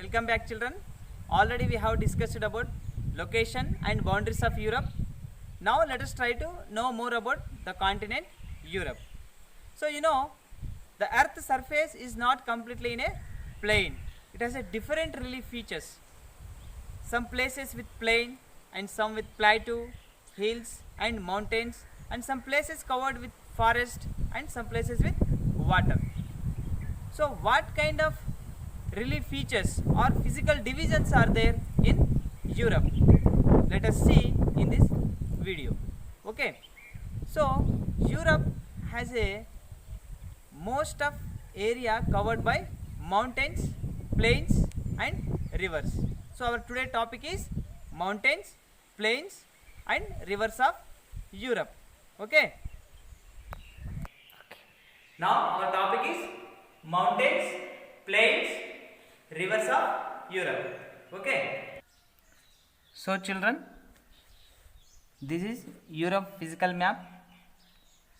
Welcome back, children. Already we have discussed about location and boundaries of Europe. Now let us try to know more about the continent Europe. So the earth's surface is not completely in a plane. It has a different relief features. Some places with plain and some with plateau, hills and mountains, and some places covered with forest and some places with water. So what kind of relief features or physical divisions are there in Europe? Let us see in this video. Okay. So Europe has a most of area covered by mountains, plains and rivers. So our today topic is mountains, plains and rivers of Europe. Okay. Now our topic is mountains, plains, rivers of Europe. Okay. So children, this is Europe physical map.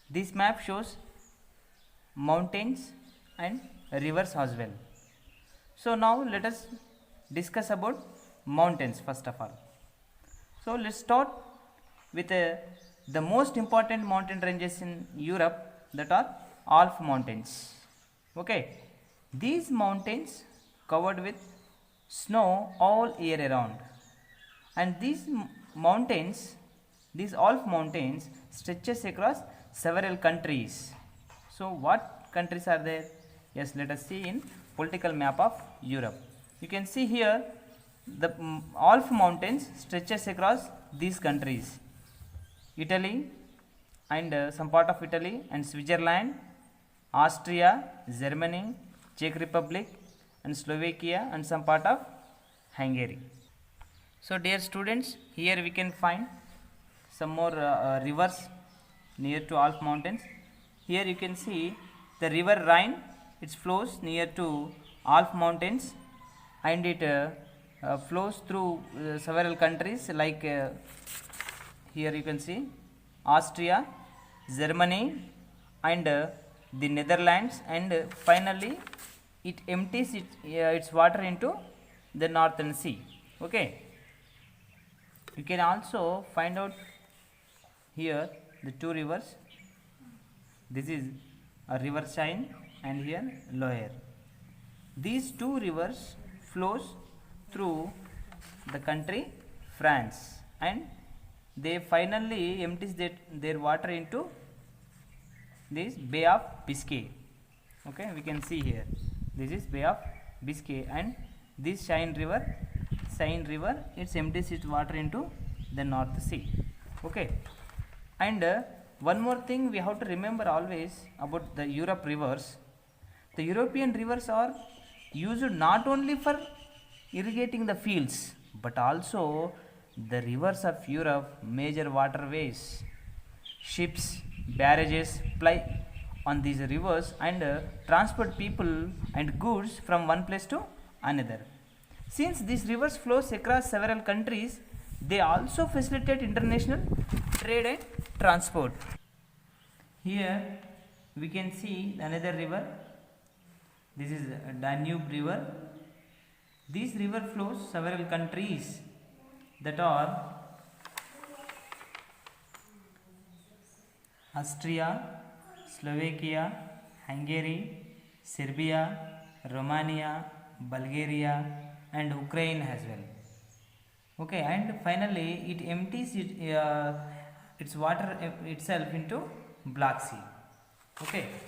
This map shows mountains and rivers as well. So now let us discuss about mountains first of all. So let's start with the most important mountain ranges in Europe, that are Alps mountains. Okay, these mountains covered with snow all year around, and these mountains, these Alps mountains stretches across several countries. So what countries are there? Yes, let us see in political map of Europe. You can see here the Alps mountains stretches across these countries: Italy and some part of Italy and Switzerland, Austria, Germany, Czech Republic and Slovakia and some part of Hungary. So dear students, here we can find some more rivers near to Alps mountains. Here you can see the river Rhine. It flows near to Alps mountains and it flows through several countries like here you can see Austria, Germany and the Netherlands, and finally it empties its water into the Northern Sea. Okay. You can also find out here the two rivers. This is a river Seine and here Loire. These two rivers flows through the country France and they finally empties their water into this Bay of Biscay. Okay, we can see here this is Bay of Biscay, and this Seine river it empties its water into the North Sea. Okay, and one more thing we have to remember always about the Europe rivers. The European rivers are used not only for irrigating the fields but also the rivers of Europe major waterways. Ships, barrages ply on these rivers and transport people and goods from one place to another. Since these rivers flows across several countries, they also facilitate international trade and transport. Here we can see another river. This is Danube river. This river flows several countries, that are Austria, Slovakia, Hungary, Serbia, Romania, Bulgaria and Ukraine as well. Okay, and finally it empties its water itself into Black Sea. Okay.